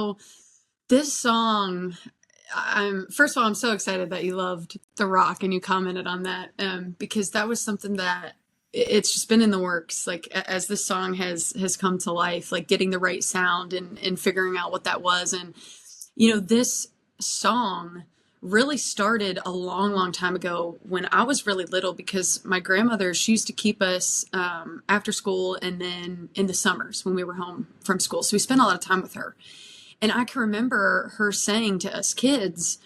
So this song, first of all, I'm so excited that you loved The Rock and you commented on that, because that was something that it's just been in the works. Like as this song has come to life, like getting the right sound and figuring out what that was. And, this song really started a long, long time ago when I was really little, because my grandmother, she used to keep us after school and then in the summers when we were home from school. So we spent a lot of time with her. And I can remember her saying to us kids,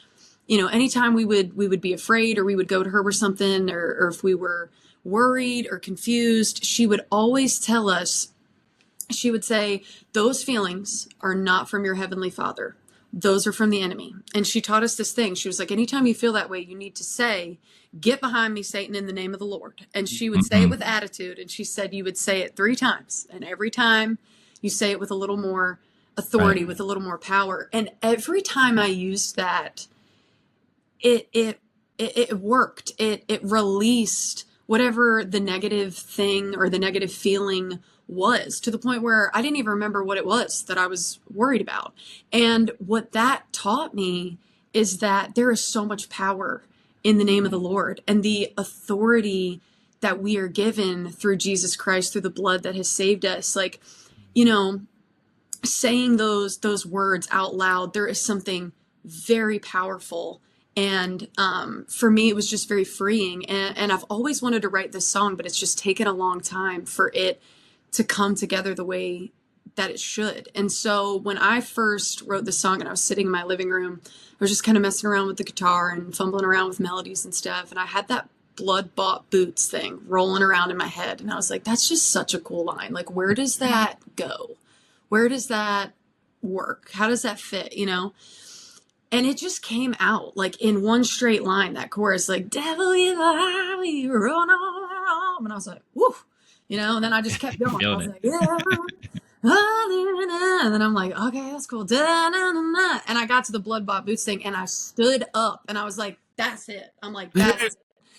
anytime we would be afraid, or we would go to her with something, or if we were worried or confused, she would always tell us, she would say, those feelings are not from your heavenly Father. Those are from the enemy. And she taught us this thing. She was like, anytime you feel that way, you need to say, get behind me, Satan, in the name of the Lord. And she would say it with attitude. And she said you would say it 3 times. And every time you say it with a little more authority, right, with a little more power. And every time I used that, it worked. It released whatever the negative thing or the negative feeling was, to the point where I didn't even remember what it was that I was worried about. And what that taught me is that there is so much power in the name of the Lord, and the authority that we are given through Jesus Christ, through the blood that has saved us. Like, saying those words out loud, there is something very powerful. And for me, it was just very freeing. And I've always wanted to write this song, but it's just taken a long time for it to come together the way that it should. And so when I first wrote the song and I was sitting in my living room, I was just kind of messing around with the guitar and fumbling around with melodies and stuff. And I had that blood-bought boots thing rolling around in my head. And I was like, that's just such a cool line. Like, where does that go? Where does that work? How does that fit, And it just came out like in one straight line, that chorus, like, devil, you lie, you run on. And I was like, woo, and then I just kept going. I was like, yeah. And then I'm like, okay, that's cool. And I got to the blood bought boots thing and I stood up and I was like, that's it. I'm like, that's it.